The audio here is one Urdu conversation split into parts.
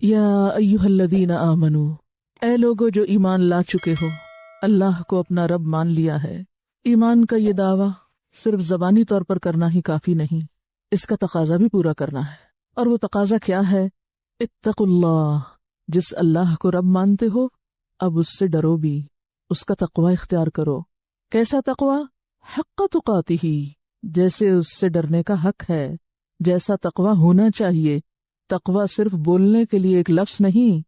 یا ایھا الذین آمنو، اے لوگو جو ایمان لا چکے ہو، اللہ کو اپنا رب مان لیا ہے۔ ایمان کا یہ دعویٰ صرف زبانی طور پر کرنا ہی کافی نہیں، اس کا تقاضا بھی پورا کرنا ہے۔ اور وہ تقاضا کیا ہے؟ اتقوا اللہ، جس اللہ کو رب مانتے ہو اب اس سے ڈرو بھی، اس کا تقوی اختیار کرو۔ کیسا تقوی؟ حق تقاتہ، جیسے اس سے ڈرنے کا حق ہے، جیسا تقوی ہونا چاہیے۔ تقوی صرف بولنے کے لیے ایک لفظ نہیں،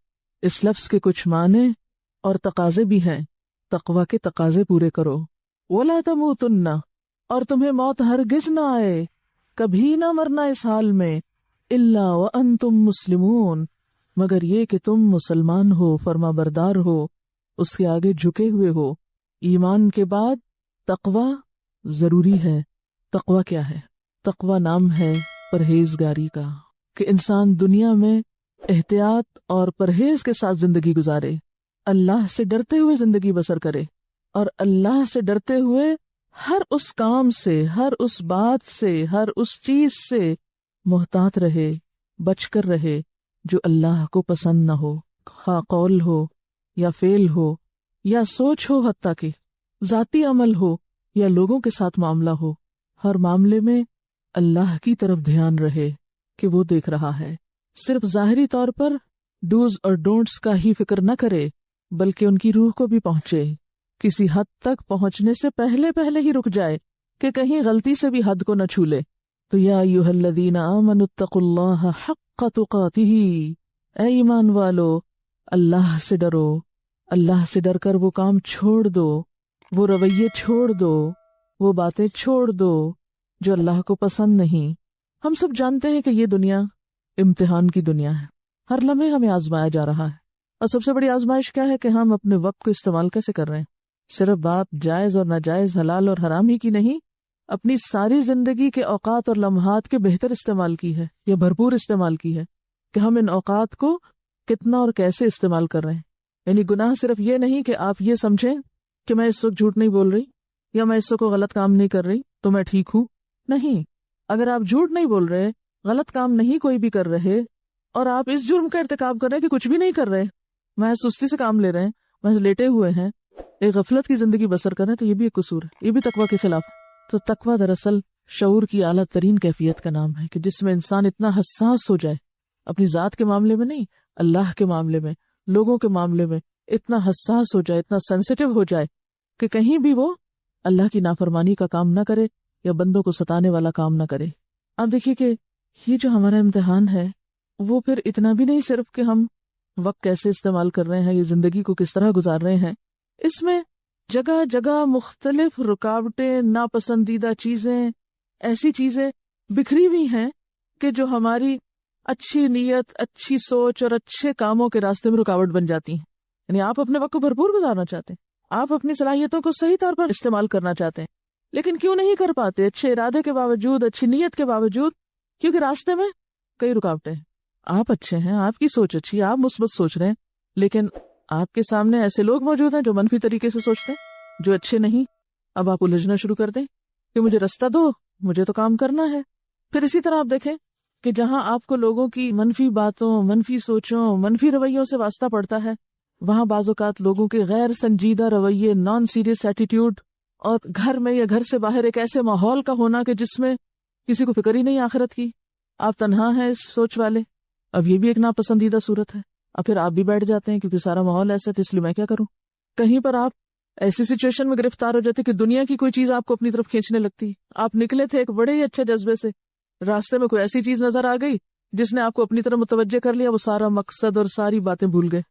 اس لفظ کے کچھ معنی اور تقاضے بھی ہیں۔ تقوی کے تقاضے پورے کرو۔ وَلَا تَمُوتُنَّ، اور تمہیں موت ہرگز نہ آئے، کبھی نہ مرنا اس حال میں، إِلَّا وَأَنْتُمْ مُسْلِمُونَ، مگر یہ کہ تم مسلمان ہو، فرما بردار ہو، اس کے آگے جھکے ہوئے ہو۔ ایمان کے بعد تقوی ضروری ہے۔ تقوی کیا ہے؟ تقوی نام ہے پرہیزگاری کا، کہ انسان دنیا میں احتیاط اور پرہیز کے ساتھ زندگی گزارے، اللہ سے ڈرتے ہوئے زندگی بسر کرے، اور اللہ سے ڈرتے ہوئے ہر اس کام سے، ہر اس بات سے، ہر اس چیز سے محتاط رہے، بچ کر رہے جو اللہ کو پسند نہ ہو، خواہ قول ہو یا فعل ہو یا سوچ ہو، حتیٰ کہ ذاتی عمل ہو یا لوگوں کے ساتھ معاملہ ہو، ہر معاملے میں اللہ کی طرف دھیان رہے کہ وہ دیکھ رہا ہے۔ صرف ظاہری طور پر ڈوز اور ڈونٹس کا ہی فکر نہ کرے، بلکہ ان کی روح کو بھی پہنچے، کسی حد تک پہنچنے سے پہلے ہی رک جائے کہ کہیں غلطی سے بھی حد کو نہ چھو لے۔ تو یا ایھا الذین آمنوا اتقوا اللہ حق تقاتہ، اے ایمان والو اللہ سے ڈرو، اللہ سے ڈر کر وہ کام چھوڑ دو، وہ رویے چھوڑ دو، وہ باتیں چھوڑ دو جو اللہ کو پسند نہیں۔ ہم سب جانتے ہیں کہ یہ دنیا امتحان کی دنیا ہے، ہر لمحے ہمیں آزمایا جا رہا ہے، اور سب سے بڑی آزمائش کیا ہے کہ ہم اپنے وقت کو استعمال کیسے کر رہے ہیں۔ صرف بات جائز اور ناجائز، حلال اور حرام ہی کی نہیں، اپنی ساری زندگی کے اوقات اور لمحات کے بہتر استعمال کی ہے یا بھرپور استعمال کی ہے، کہ ہم ان اوقات کو کتنا اور کیسے استعمال کر رہے ہیں۔ یعنی گناہ صرف یہ نہیں کہ آپ یہ سمجھیں کہ میں اس وقت جھوٹ نہیں بول رہی یا میں اس وقت غلط کام نہیں کر رہی تو میں ٹھیک ہوں۔ نہیں، اگر آپ جھوٹ نہیں بول رہے، غلط کام نہیں کوئی بھی کر رہے، اور آپ اس جرم کا ارتکاب کر رہے ہیں کہ کچھ بھی نہیں کر رہے، محض سستی سے کام لے رہے ہیں، محض لیٹے ہوئے ہیں، ایک غفلت کی زندگی بسر کر رہے ہیں، تو یہ بھی ایک قصور ہے، یہ بھی تقوی کے خلاف ہے۔ تو تقوی دراصل شعور کی اعلیٰ ترین کیفیت کا نام ہے، کہ جس میں انسان اتنا حساس ہو جائے، اپنی ذات کے معاملے میں نہیں، اللہ کے معاملے میں، لوگوں کے معاملے میں اتنا حساس ہو جائے، اتنا سینسیٹیو ہو جائے کہ کہیں بھی وہ اللہ کی نافرمانی کا کام نہ کرے یا بندوں کو ستانے والا کام نہ کرے۔ آپ دیکھیے کہ یہ جو ہمارا امتحان ہے وہ پھر اتنا بھی نہیں صرف کہ ہم وقت کیسے استعمال کر رہے ہیں، یہ زندگی کو کس طرح گزار رہے ہیں، اس میں جگہ جگہ مختلف رکاوٹیں، ناپسندیدہ چیزیں، ایسی چیزیں بکھری ہوئی ہیں کہ جو ہماری اچھی نیت، اچھی سوچ اور اچھے کاموں کے راستے میں رکاوٹ بن جاتی ہیں۔ یعنی آپ اپنے وقت کو بھرپور گزارنا چاہتے ہیں، آپ اپنی صلاحیتوں کو صحیح طور پر استعمال کرنا چاہتے ہیں، لیکن کیوں نہیں کر پاتے؟ اچھے ارادے کے باوجود، اچھی نیت کے باوجود، کیونکہ راستے میں کئی رکاوٹیں ہیں۔ آپ اچھے ہیں، آپ کی سوچ اچھی ہے، آپ مثبت سوچ رہے ہیں، لیکن آپ کے سامنے ایسے لوگ موجود ہیں جو منفی طریقے سے سوچتے ہیں، جو اچھے نہیں۔ اب آپ الجھنا شروع کر دیں کہ مجھے رستہ دو، مجھے تو کام کرنا ہے۔ پھر اسی طرح آپ دیکھیں کہ جہاں آپ کو لوگوں کی منفی باتوں، منفی سوچوں، منفی رویوں سے واسطہ پڑتا ہے، وہاں بعض اوقات لوگوں کے غیر سنجیدہ رویے، نان سیریس ایٹیٹیوڈ، اور گھر میں یا گھر سے باہر ایک ایسے ماحول کا ہونا کہ جس میں کسی کو فکر ہی نہیں آخرت کی، آپ تنہا ہیں اس سوچ والے، اب یہ بھی ایک ناپسندیدہ صورت ہے۔ اب پھر آپ بھی بیٹھ جاتے ہیں کیونکہ سارا ماحول ایسا ہے تو اس لیے میں کیا کروں۔ کہیں پر آپ ایسی سچویشن میں گرفتار ہو جاتے کہ دنیا کی کوئی چیز آپ کو اپنی طرف کھینچنے لگتی، آپ نکلے تھے ایک بڑے ہی اچھے جذبے سے، راستے میں کوئی ایسی چیز نظر آ گئی جس نے آپ کو اپنی طرف متوجہ کر لیا، وہ سارا مقصد اور ساری باتیں بھول گئے۔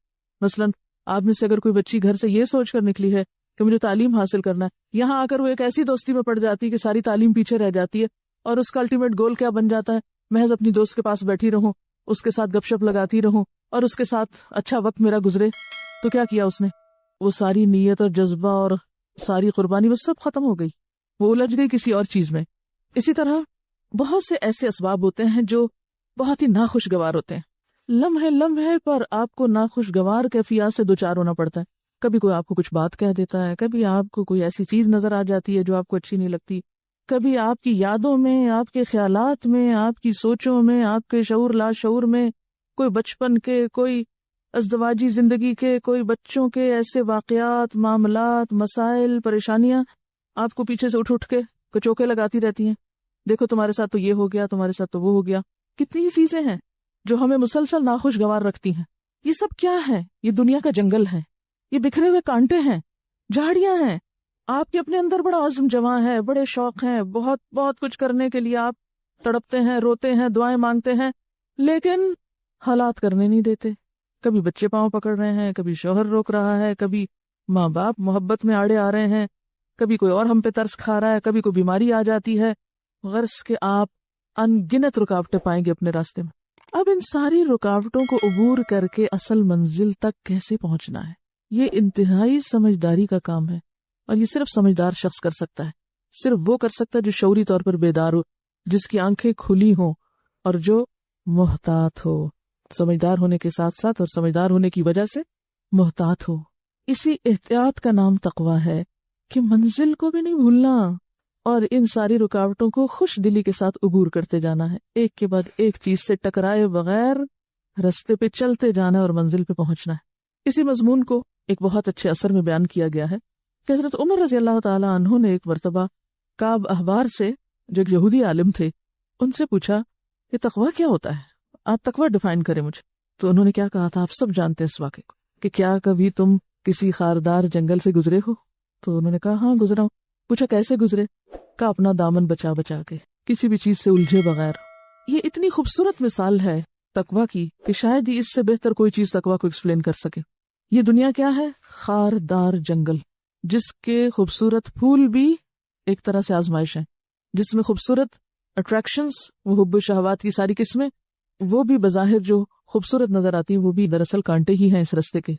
مثلاً آپ میں سے اگر کوئی بچی گھر سے یہ سوچ کر نکلی ہے کہ مجھے تعلیم حاصل کرنا ہے، یہاں آ کر وہ ایک ایسی دوستی میں پڑ جاتی ہے کہ ساری تعلیم پیچھے رہ جاتی ہے، اور اس کا الٹیمیٹ گول کیا بن جاتا ہے؟ محض اپنی دوست کے پاس بیٹھی رہوں، اس کے ساتھ گپ شپ لگاتی رہوں اور اس کے ساتھ اچھا وقت میرا گزرے۔ تو کیا کیا اس نے؟ وہ ساری نیت اور جذبہ اور ساری قربانی وہ سب ختم ہو گئی، وہ الجھ گئی کسی اور چیز میں۔ اسی طرح بہت سے ایسے اسباب ہوتے ہیں جو بہت ہی ناخوشگوار ہوتے ہیں، لمحے لمحے پر آپ کو ناخوشگوار کیفیات سے دوچار ہونا پڑتا ہے۔ کبھی کوئی آپ کو کچھ بات کہہ دیتا ہے، کبھی آپ کو کوئی ایسی چیز نظر آ جاتی ہے جو آپ کو اچھی نہیں لگتی، کبھی آپ کی یادوں میں، آپ کے خیالات میں، آپ کی سوچوں میں، آپ کے شعور لا شعور میں کوئی بچپن کے، کوئی ازدواجی زندگی کے، کوئی بچوں کے ایسے واقعات، معاملات، مسائل، پریشانیاں آپ کو پیچھے سے اٹھ کے کچوکے لگاتی رہتی ہیں. دیکھو تمہارے ساتھ تو یہ ہو گیا، تمہارے ساتھ تو وہ ہو گیا. کتنی چیزیں ہیں جو ہمیں مسلسل ناخوشگوار رکھتی ہیں. یہ سب کیا ہے؟ یہ دنیا کا جنگل ہے، یہ بکھرے ہوئے کانٹے ہیں، جھاڑیاں ہیں. آپ کے اپنے اندر بڑا عزم جمع ہے، بڑے شوق ہیں، بہت بہت کچھ کرنے کے لیے آپ تڑپتے ہیں، روتے ہیں، دعائیں مانگتے ہیں، لیکن حالات کرنے نہیں دیتے. کبھی بچے پاؤں پکڑ رہے ہیں، کبھی شوہر روک رہا ہے، کبھی ماں باپ محبت میں آڑے آ رہے ہیں، کبھی کوئی اور ہم پہ ترس کھا رہا ہے، کبھی کوئی بیماری آ جاتی ہے. غرض کہ آپ ان گنت رکاوٹیں پائیں گے اپنے راستے میں. اب ان ساری رکاوٹوں کو عبور کر کے اصل منزل تک کیسے پہنچنا ہے، یہ انتہائی سمجھداری کا کام ہے، اور یہ صرف سمجھدار شخص کر سکتا ہے. صرف وہ کر سکتا ہے جو شعوری طور پر بیدار ہو، جس کی آنکھیں کھلی ہوں، اور جو محتاط ہو. سمجھدار ہونے کے ساتھ ساتھ اور سمجھدار ہونے کی وجہ سے محتاط ہو. اسی احتیاط کا نام تقویٰ ہے کہ منزل کو بھی نہیں بھولنا اور ان ساری رکاوٹوں کو خوش دلی کے ساتھ عبور کرتے جانا ہے. ایک کے بعد ایک چیز سے ٹکرائے بغیر رستے پہ چلتے جانا اور منزل پہ پہنچنا ہے. اسی مضمون کو ایک بہت اچھے اثر میں بیان کیا گیا ہے کہ حضرت عمر رضی اللہ تعالی عنہ نے ایک مرتبہ کعب احبار سے، جو ایک یہودی عالم تھے، ان سے پوچھا کہ تقویٰ کیا ہوتا ہے، آپ تقویٰ ڈیفائن کریں مجھے. تو انہوں نے کیا کہا تھا، آپ سب جانتے ہیں اس واقعے کو، کہ کیا کبھی تم کسی خاردار جنگل سے گزرے ہو؟ تو انہوں نے کہا ہاں گزرا ہوں. پوچھا کیسے گزرے؟ کہا اپنا دامن بچا بچا کے، کسی بھی چیز سے الجھے بغیر. یہ اتنی خوبصورت مثال ہے تقویٰ کی کہ شاید ہی اس سے بہتر کوئی چیز تقویٰ کو ایکسپلین کر سکے. یہ دنیا کیا ہے؟ خاردار جنگل، جس کے خوبصورت پھول بھی ایک طرح سے آزمائش ہیں، جس میں خوبصورت اٹریکشنز، وہ حب و شہوات کی ساری قسمیں، وہ بھی بظاہر جو خوبصورت نظر آتی ہیں وہ بھی دراصل کانٹے ہی ہیں اس رستے کے.